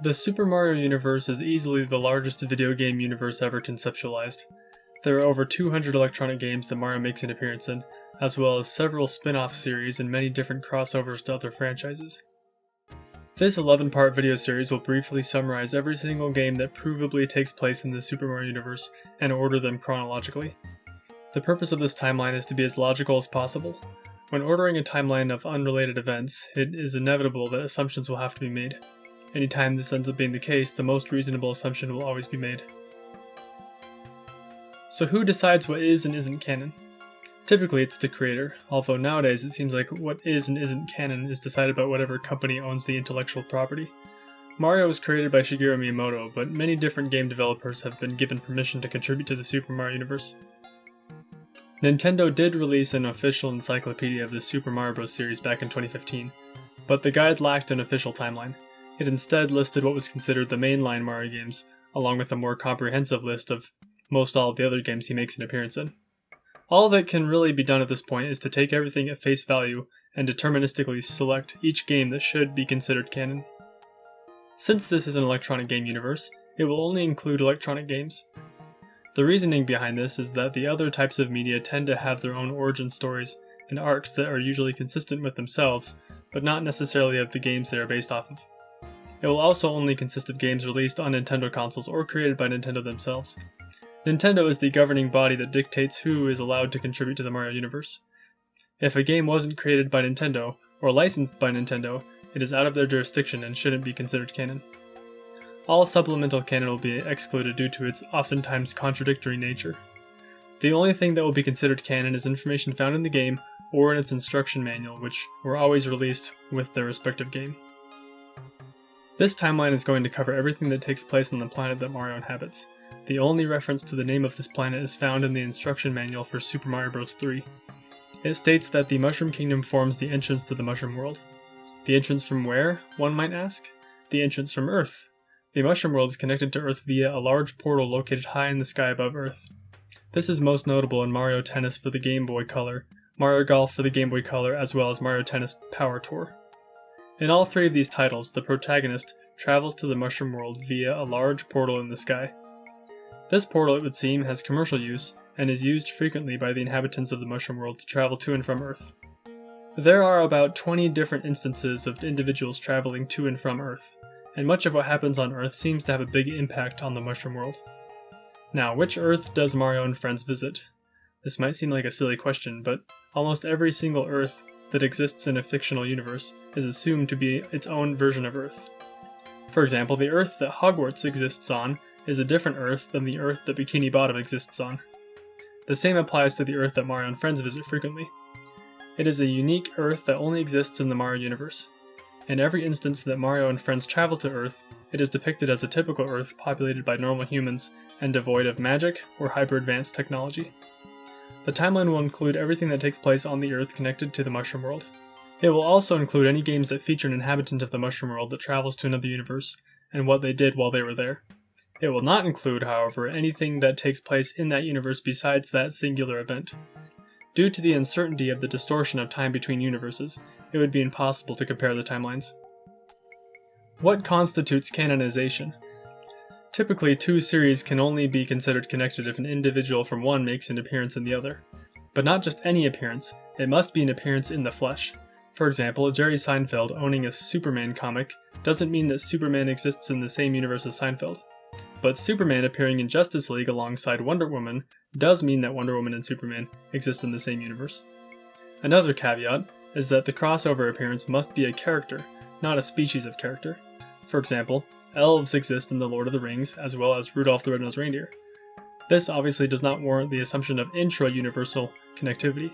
The Super Mario universe is easily the largest video game universe ever conceptualized. There are over 200 electronic games that Mario makes an appearance in, as well as several spin-off series and many different crossovers to other franchises. This 11-part video series will briefly summarize every single game that provably takes place in the Super Mario universe and order them chronologically. The purpose of this timeline is to be as logical as possible. When ordering a timeline of unrelated events, it is inevitable that assumptions will have to be made. Anytime this ends up being the case, the most reasonable assumption will always be made. So who decides what is and isn't canon? Typically it's the creator, although nowadays it seems like what is and isn't canon is decided by whatever company owns the intellectual property. Mario was created by Shigeru Miyamoto, but many different game developers have been given permission to contribute to the Super Mario universe. Nintendo did release an official encyclopedia of the Super Mario Bros. Series back in 2015, but the guide lacked an official timeline. It instead listed what was considered the mainline Mario games, along with a more comprehensive list of most all of the other games he makes an appearance in. All that can really be done at this point is to take everything at face value and deterministically select each game that should be considered canon. Since this is an electronic game universe, it will only include electronic games. The reasoning behind this is that the other types of media tend to have their own origin stories and arcs that are usually consistent with themselves, but not necessarily of the games they are based off of. It will also only consist of games released on Nintendo consoles or created by Nintendo themselves. Nintendo is the governing body that dictates who is allowed to contribute to the Mario universe. If a game wasn't created by Nintendo, or licensed by Nintendo, it is out of their jurisdiction and shouldn't be considered canon. All supplemental canon will be excluded due to its oftentimes contradictory nature. The only thing that will be considered canon is information found in the game or in its instruction manual, which were always released with their respective game. This timeline is going to cover everything that takes place on the planet that Mario inhabits. The only reference to the name of this planet is found in the instruction manual for Super Mario Bros. 3. It states that the Mushroom Kingdom forms the entrance to the Mushroom World. The entrance from where, one might ask? The entrance from Earth. The Mushroom World is connected to Earth via a large portal located high in the sky above Earth. This is most notable in Mario Tennis for the Game Boy Color, Mario Golf for the Game Boy Color, as well as Mario Tennis Power Tour. In all three of these titles, the protagonist travels to the Mushroom World via a large portal in the sky. This portal, it would seem, has commercial use and is used frequently by the inhabitants of the Mushroom World to travel to and from Earth. There are about 20 different instances of individuals traveling to and from Earth, and much of what happens on Earth seems to have a big impact on the Mushroom World. Now, which Earth does Mario and friends visit? This might seem like a silly question, but almost every single Earth that exists in a fictional universe is assumed to be its own version of Earth. For example, the Earth that Hogwarts exists on is a different Earth than the Earth that Bikini Bottom exists on. The same applies to the Earth that Mario and friends visit frequently. It is a unique Earth that only exists in the Mario universe. In every instance that Mario and friends travel to Earth, it is depicted as a typical Earth populated by normal humans and devoid of magic or hyper-advanced technology. The timeline will include everything that takes place on the Earth connected to the Mushroom World. It will also include any games that feature an inhabitant of the Mushroom World that travels to another universe, and what they did while they were there. It will not include, however, anything that takes place in that universe besides that singular event. Due to the uncertainty of the distortion of time between universes, it would be impossible to compare the timelines. What constitutes canonization? Typically, two series can only be considered connected if an individual from one makes an appearance in the other. But not just any appearance, it must be an appearance in the flesh. For example, Jerry Seinfeld owning a Superman comic doesn't mean that Superman exists in the same universe as Seinfeld. But Superman appearing in Justice League alongside Wonder Woman does mean that Wonder Woman and Superman exist in the same universe. Another caveat is that the crossover appearance must be a character, not a species of character. For example, elves exist in The Lord of the Rings, as well as Rudolph the Red-Nosed Reindeer. This obviously does not warrant the assumption of intra-universal connectivity.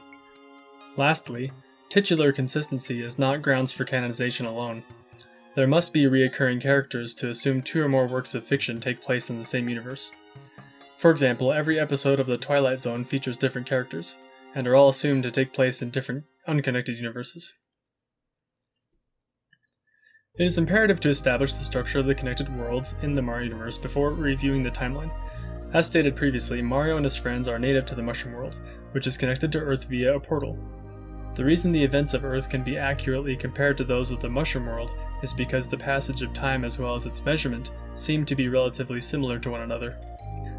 Lastly, titular consistency is not grounds for canonization alone. There must be recurring characters to assume two or more works of fiction take place in the same universe. For example, every episode of The Twilight Zone features different characters, and are all assumed to take place in different unconnected universes. It is imperative to establish the structure of the connected worlds in the Mario universe before reviewing the timeline. As stated previously, Mario and his friends are native to the Mushroom World, which is connected to Earth via a portal. The reason the events of Earth can be accurately compared to those of the Mushroom World is because the passage of time as well as its measurement seem to be relatively similar to one another.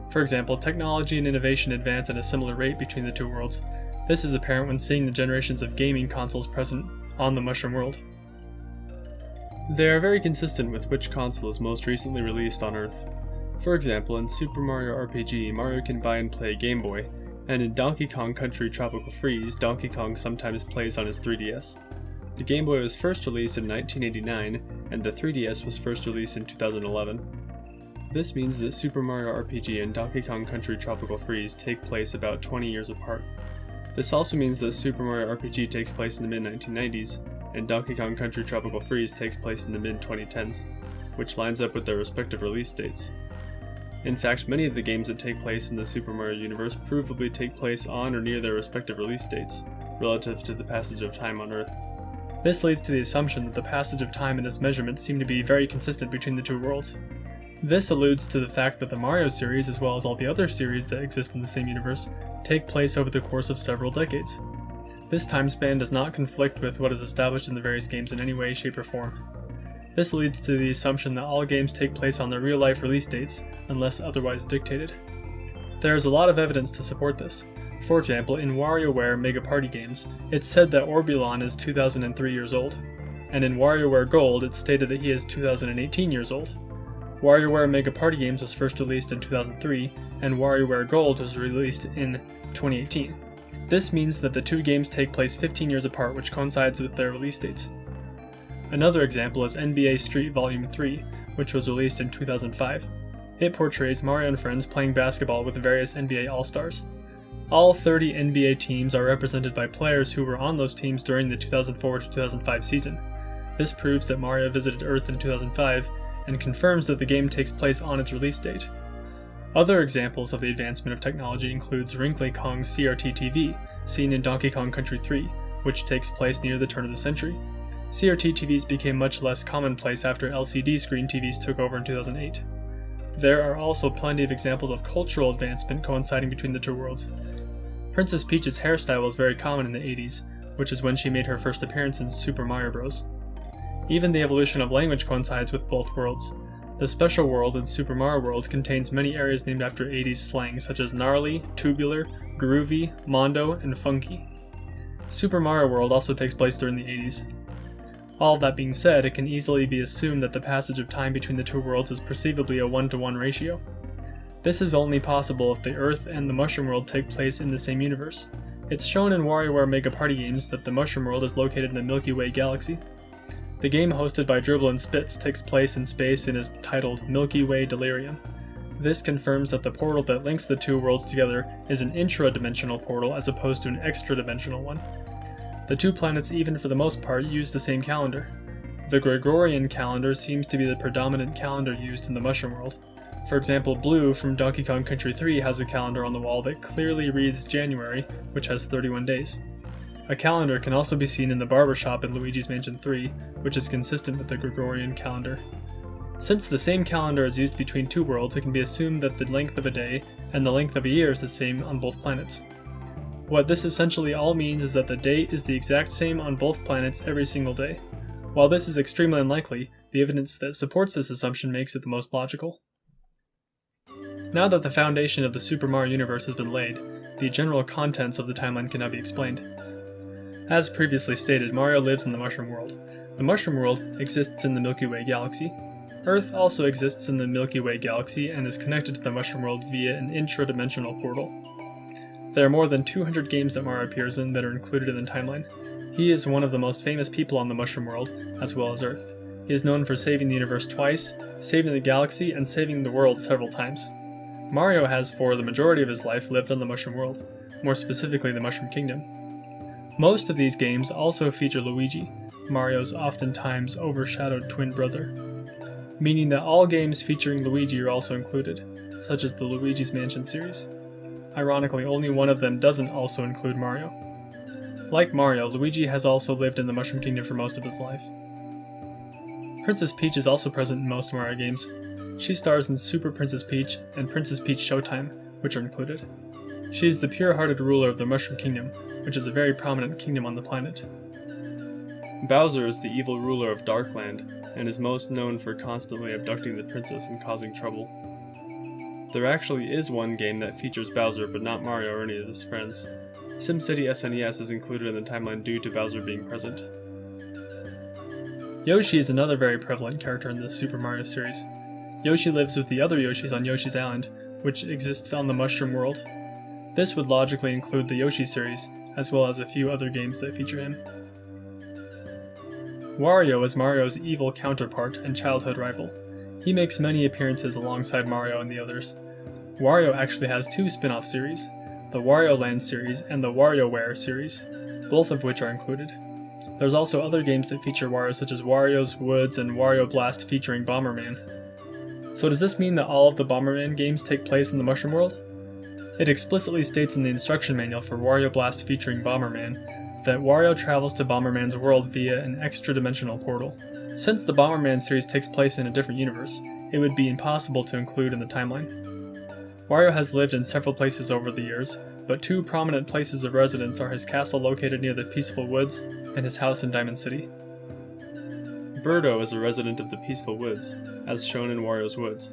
For example, technology and innovation advance at a similar rate between the two worlds. This is apparent when seeing the generations of gaming consoles present on the Mushroom World. They are very consistent with which console is most recently released on Earth. For example, in Super Mario RPG, Mario can buy and play Game Boy, and in Donkey Kong Country Tropical Freeze, Donkey Kong sometimes plays on his 3DS. The Game Boy was first released in 1989, and the 3DS was first released in 2011. This means that Super Mario RPG and Donkey Kong Country Tropical Freeze take place about 20 years apart. This also means that Super Mario RPG takes place in the mid-1990s, and Donkey Kong Country Tropical Freeze takes place in the mid-2010s, which lines up with their respective release dates. In fact, many of the games that take place in the Super Mario universe provably take place on or near their respective release dates, relative to the passage of time on Earth. This leads to the assumption that the passage of time and its measurements seem to be very consistent between the two worlds. This alludes to the fact that the Mario series, as well as all the other series that exist in the same universe, take place over the course of several decades. This time span does not conflict with what is established in the various games in any way, shape, or form. This leads to the assumption that all games take place on their real-life release dates, unless otherwise dictated. There is a lot of evidence to support this. For example, in WarioWare Mega Party games, it's said that Orbulon is 2003 years old, and in WarioWare Gold it's stated that he is 2018 years old. WarioWare Mega Party games was first released in 2003, and WarioWare Gold was released in 2018. This means that the two games take place 15 years apart, which coincides with their release dates. Another example is NBA Street Volume 3, which was released in 2005. It portrays Mario and friends playing basketball with various NBA All-Stars. All 30 NBA teams are represented by players who were on those teams during the 2004-2005 season. This proves that Mario visited Earth in 2005, and confirms that the game takes place on its release date. Other examples of the advancement of technology includes Wrinkly Kong's CRT TV, seen in Donkey Kong Country 3, which takes place near the turn of the century. CRT TVs became much less commonplace after LCD screen TVs took over in 2008. There are also plenty of examples of cultural advancement coinciding between the two worlds. Princess Peach's hairstyle was very common in the 80s, which is when she made her first appearance in Super Mario Bros. Even the evolution of language coincides with both worlds. The Special World in Super Mario World contains many areas named after 80s slang such as gnarly, tubular, groovy, mondo, and funky. Super Mario World also takes place during the 80s. All that being said, it can easily be assumed that the passage of time between the two worlds is perceivably a 1-to-1 ratio. This is only possible if the Earth and the Mushroom World take place in the same universe. It's shown in WarioWare Mega Party games that the Mushroom World is located in the Milky Way galaxy. The game hosted by Dribble and Spitz takes place in space and is titled Milky Way Delirium. This confirms that the portal that links the two worlds together is an intra-dimensional portal as opposed to an extra-dimensional one. The two planets, even for the most part, use the same calendar. The Gregorian calendar seems to be the predominant calendar used in the Mushroom World. For example, Blue from Donkey Kong Country 3 has a calendar on the wall that clearly reads January, which has 31 days. A calendar can also be seen in the barber shop in Luigi's Mansion 3, which is consistent with the Gregorian calendar. Since the same calendar is used between two worlds, it can be assumed that the length of a day and the length of a year is the same on both planets. What this essentially all means is that the date is the exact same on both planets every single day. While this is extremely unlikely, the evidence that supports this assumption makes it the most logical. Now that the foundation of the Super Mario universe has been laid, the general contents of the timeline can now be explained. As previously stated, Mario lives in the Mushroom World. The Mushroom World exists in the Milky Way galaxy. Earth also exists in the Milky Way galaxy and is connected to the Mushroom World via an intra-dimensional portal. There are more than 200 games that Mario appears in that are included in the timeline. He is one of the most famous people on the Mushroom World, as well as Earth. He is known for saving the universe twice, saving the galaxy, and saving the world several times. Mario has, for the majority of his life, lived on the Mushroom World, more specifically the Mushroom Kingdom. Most of these games also feature Luigi, Mario's oftentimes overshadowed twin brother, meaning that all games featuring Luigi are also included, such as the Luigi's Mansion series. Ironically, only one of them doesn't also include Mario. Like Mario, Luigi has also lived in the Mushroom Kingdom for most of his life. Princess Peach is also present in most Mario games. She stars in Super Princess Peach and Princess Peach Showtime, which are included. She is the pure-hearted ruler of the Mushroom Kingdom, which is a very prominent kingdom on the planet. Bowser is the evil ruler of Darkland, and is most known for constantly abducting the princess and causing trouble. There actually is one game that features Bowser, but not Mario or any of his friends. SimCity SNES is included in the timeline due to Bowser being present. Yoshi is another very prevalent character in the Super Mario series. Yoshi lives with the other Yoshis on Yoshi's Island, which exists on the Mushroom World. This would logically include the Yoshi series, as well as a few other games that feature him. Wario is Mario's evil counterpart and childhood rival. He makes many appearances alongside Mario and the others. Wario actually has two spin-off series, the Wario Land series and the WarioWare series, both of which are included. There's also other games that feature Wario such as Wario's Woods and Wario Blast featuring Bomberman. So does this mean that all of the Bomberman games take place in the Mushroom World? It explicitly states in the instruction manual for Wario Blast featuring Bomberman that Wario travels to Bomberman's world via an extra-dimensional portal. Since the Bomberman series takes place in a different universe, it would be impossible to include in the timeline. Wario has lived in several places over the years, but two prominent places of residence are his castle located near the Peaceful Woods and his house in Diamond City. Birdo is a resident of the Peaceful Woods, as shown in Wario's Woods.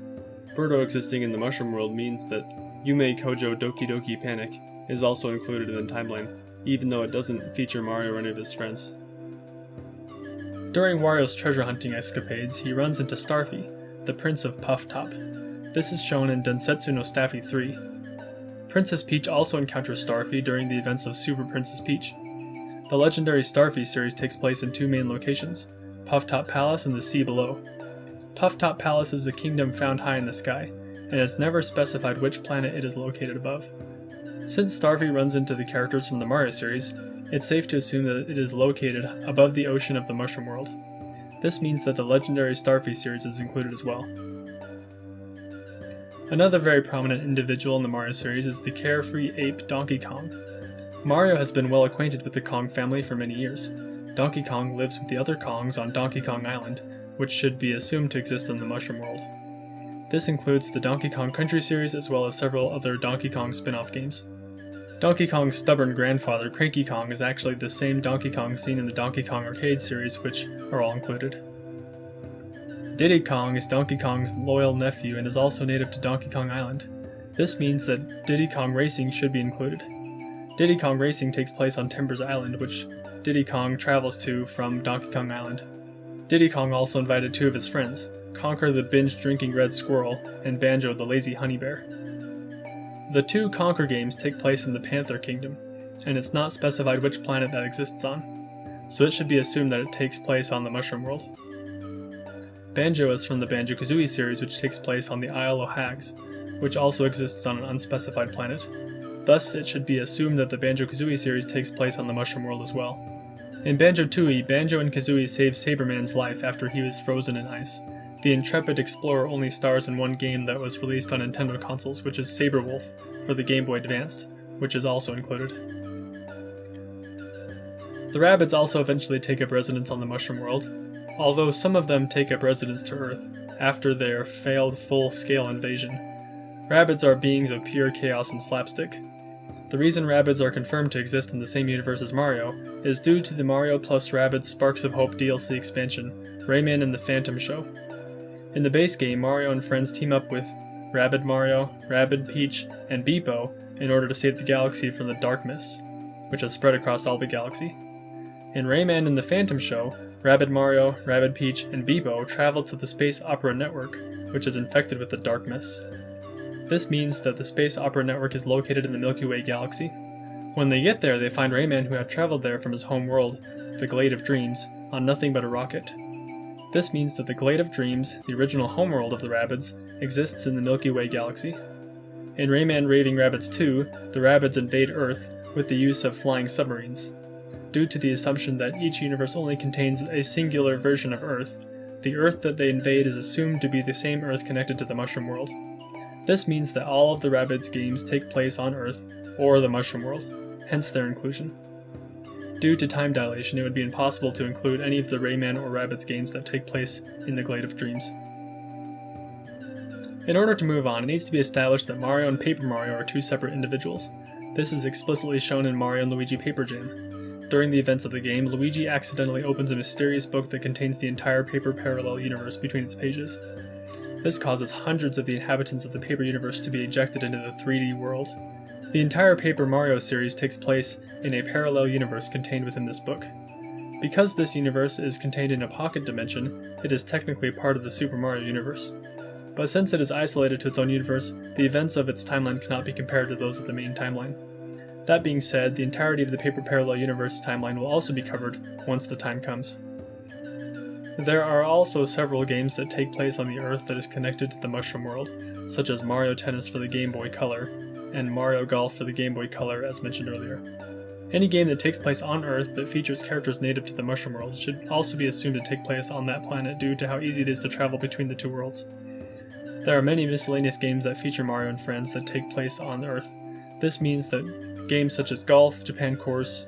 Birdo existing in the Mushroom World means that Yume Kojo Doki Doki Panic is also included in the timeline, even though it doesn't feature Mario or any of his friends. During Wario's treasure hunting escapades, he runs into Starfy, the Prince of Puff Top. This is shown in Densetsu no Staffy 3. Princess Peach also encounters Starfy during the events of Super Princess Peach. The legendary Starfy series takes place in two main locations, Puff Top Palace and the sea below. Puff Top Palace is a kingdom found high in the sky, and it's never specified which planet it is located above. Since Starfy runs into the characters from the Mario series, it's safe to assume that it is located above the ocean of the Mushroom World. This means that the legendary Starfy series is included as well. Another very prominent individual in the Mario series is the carefree ape Donkey Kong. Mario has been well acquainted with the Kong family for many years. Donkey Kong lives with the other Kongs on Donkey Kong Island, which should be assumed to exist in the Mushroom World. This includes the Donkey Kong Country series as well as several other Donkey Kong spin-off games. Donkey Kong's stubborn grandfather, Cranky Kong, is actually the same Donkey Kong seen in the Donkey Kong Arcade series, which are all included. Diddy Kong is Donkey Kong's loyal nephew and is also native to Donkey Kong Island. This means that Diddy Kong Racing should be included. Diddy Kong Racing takes place on Timbers Island, which Diddy Kong travels to from Donkey Kong Island. Diddy Kong also invited two of his friends, Conker the binge-drinking red squirrel and Banjo the lazy honey bear. The two Conker games take place in the Panther Kingdom, and it's not specified which planet that exists on, so it should be assumed that it takes place on the Mushroom World. Banjo is from the Banjo-Kazooie series, which takes place on the Isle o' Hags, which also exists on an unspecified planet. Thus, it should be assumed that the Banjo-Kazooie series takes place on the Mushroom World as well. In Banjo-Tooie, Banjo and Kazooie save Saberman's life after he was frozen in ice. The intrepid explorer only stars in one game that was released on Nintendo consoles, which is Saberwolf for the Game Boy Advanced, which is also included. The Rabbids also eventually take up residence on the Mushroom World, although some of them take up residence to Earth after their failed full-scale invasion. Rabbids are beings of pure chaos and slapstick. The reason Rabbids are confirmed to exist in the same universe as Mario is due to the Mario plus Rabbids Sparks of Hope DLC expansion, Rayman and the Phantom Show. In the base game, Mario and friends team up with Rabbid Mario, Rabbid Peach, and Beepo in order to save the galaxy from the dark mists, which has spread across all the galaxy. In Rayman and the Phantom Show, Rabbid Mario, Rabbid Peach, and Beepo travel to the Space Opera Network, which is infected with the dark mists. This means that the Space Opera Network is located in the Milky Way galaxy. When they get there, they find Rayman, who had traveled there from his home world, the Glade of Dreams, on nothing but a rocket. This means that the Glade of Dreams, the original homeworld of the Rabbids, exists in the Milky Way galaxy. In Rayman Raving Rabbids 2, the Rabbids invade Earth with the use of flying submarines. Due to the assumption that each universe only contains a singular version of Earth, the Earth that they invade is assumed to be the same Earth connected to the Mushroom World. This means that all of the Rabbids games take place on Earth or the Mushroom World, hence their inclusion. Due to time dilation, it would be impossible to include any of the Rayman or Rabbids games that take place in the Glade of Dreams. In order to move on, it needs to be established that Mario and Paper Mario are two separate individuals. This is explicitly shown in Mario and Luigi Paper Jam. During the events of the game, Luigi accidentally opens a mysterious book that contains the entire paper parallel universe between its pages. This causes hundreds of the inhabitants of the Paper Universe to be ejected into the 3D world. The entire Paper Mario series takes place in a parallel universe contained within this book. Because this universe is contained in a pocket dimension, it is technically part of the Super Mario universe. But since it is isolated to its own universe, the events of its timeline cannot be compared to those of the main timeline. That being said, the entirety of the Paper Parallel Universe timeline will also be covered once the time comes. There are also several games that take place on the Earth that is connected to the Mushroom World, such as Mario Tennis for the Game Boy Color, and Mario Golf for the Game Boy Color as mentioned earlier. Any game that takes place on Earth that features characters native to the Mushroom World should also be assumed to take place on that planet due to how easy it is to travel between the two worlds. There are many miscellaneous games that feature Mario and friends that take place on Earth. This means that games such as Golf, Japan Course,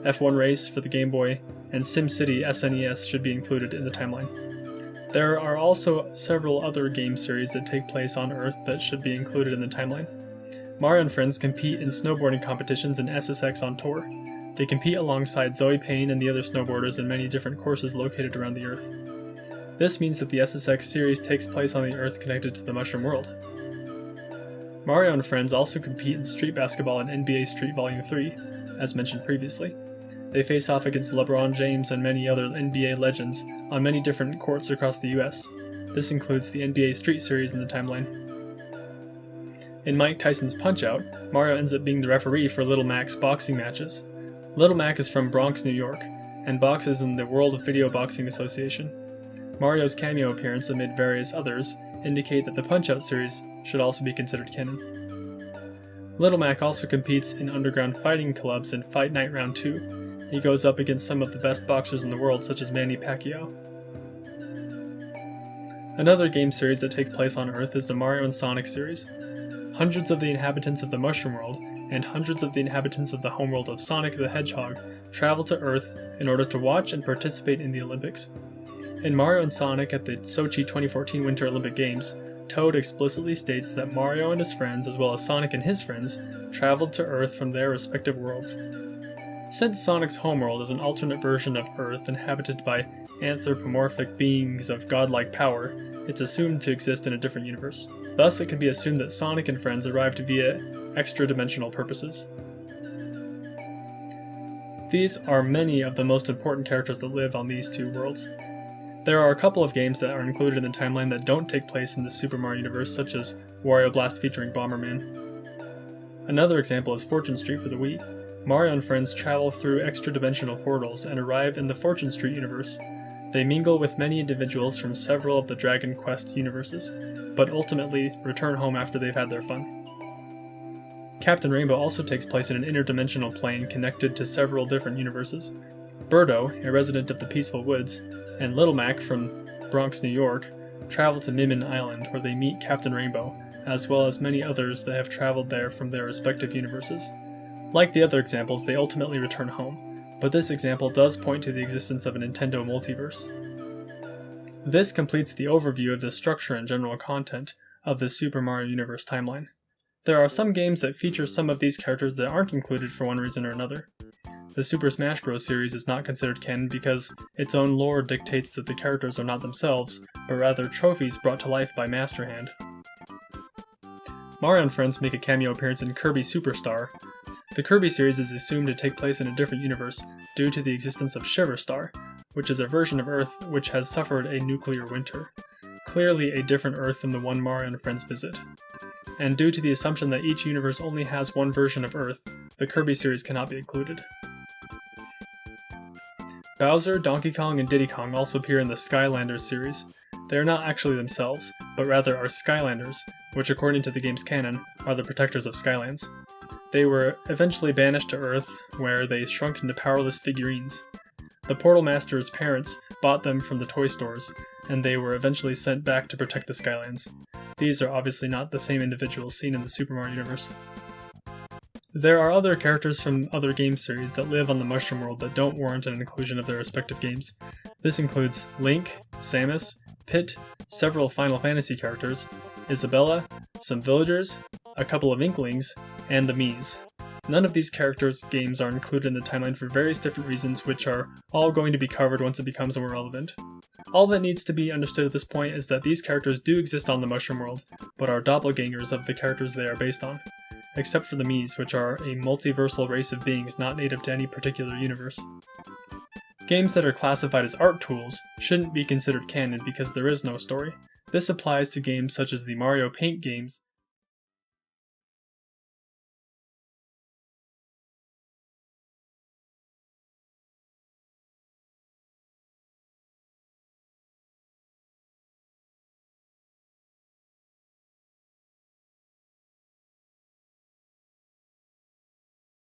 F1 Race for the Game Boy, and SimCity SNES should be included in the timeline. There are also several other game series that take place on Earth that should be included in the timeline. Mario and friends compete in snowboarding competitions in SSX on Tour. They compete alongside Zoe Payne and the other snowboarders in many different courses located around the Earth. This means that the SSX series takes place on the Earth connected to the Mushroom World. Mario and friends also compete in Street Basketball and NBA Street Volume 3, as mentioned previously. They face off against LeBron James and many other NBA legends on many different courts across the US. This includes the NBA Street Series in the timeline. In Mike Tyson's Punch-Out!, Mario ends up being the referee for Little Mac's boxing matches. Little Mac is from Bronx, New York, and boxes in the World of Video Boxing Association. Mario's cameo appearance amid various others indicate that the Punch-Out! Series should also be considered canon. Little Mac also competes in underground fighting clubs in Fight Night Round 2. He goes up against some of the best boxers in the world, such as Manny Pacquiao. Another game series that takes place on Earth is the Mario and Sonic series. Hundreds of the inhabitants of the Mushroom World and hundreds of the inhabitants of the homeworld of Sonic the Hedgehog travel to Earth in order to watch and participate in the Olympics. In Mario and Sonic at the Sochi 2014 Winter Olympic Games, Toad explicitly states that Mario and his friends, as well as Sonic and his friends, traveled to Earth from their respective worlds. Since Sonic's homeworld is an alternate version of Earth inhabited by anthropomorphic beings of godlike power, it's assumed to exist in a different universe. Thus, it can be assumed that Sonic and friends arrived via extra-dimensional purposes. These are many of the most important characters that live on these two worlds. There are a couple of games that are included in the timeline that don't take place in the Super Mario universe, such as Wario Blast featuring Bomberman. Another example is Fortune Street for the Wii. Mario and friends travel through extra-dimensional portals and arrive in the Fortune Street universe. They mingle with many individuals from several of the Dragon Quest universes, but ultimately return home after they've had their fun. Captain Rainbow also takes place in an interdimensional plane connected to several different universes. Birdo, a resident of the Peaceful Woods, and Little Mac from Bronx, New York, travel to Min Min Island where they meet Captain Rainbow, as well as many others that have traveled there from their respective universes. Like the other examples, they ultimately return home, but this example does point to the existence of a Nintendo multiverse. This completes the overview of the structure and general content of the Super Mario Universe timeline. There are some games that feature some of these characters that aren't included for one reason or another. The Super Smash Bros. Series is not considered canon because its own lore dictates that the characters are not themselves, but rather trophies brought to life by Master Hand. Mario and friends make a cameo appearance in Kirby Superstar. The Kirby series is assumed to take place in a different universe due to the existence of Shiver Star, which is a version of Earth which has suffered a nuclear winter. Clearly a different Earth than the one Mario and friends visit. And due to the assumption that each universe only has one version of Earth, the Kirby series cannot be included. Bowser, Donkey Kong, and Diddy Kong also appear in the Skylanders series. They are not actually themselves, but rather are Skylanders, which according to the game's canon, are the protectors of Skylands. They were eventually banished to Earth, where they shrunk into powerless figurines. The Portal Master's parents bought them from the toy stores, and they were eventually sent back to protect the Skylands. These are obviously not the same individuals seen in the Super Mario universe. There are other characters from other game series that live on the Mushroom World that don't warrant an inclusion of their respective games. This includes Link, Samus, Pit, several Final Fantasy characters, Isabella, some villagers, a couple of Inklings, and the Miis. None of these characters' games are included in the timeline for various different reasons, which are all going to be covered once it becomes more relevant. All that needs to be understood at this point is that these characters do exist on the Mushroom World, but are doppelgangers of the characters they are based on, except for the Miis, which are a multiversal race of beings not native to any particular universe. Games that are classified as art tools shouldn't be considered canon because there is no story. This applies to games such as the Mario Paint games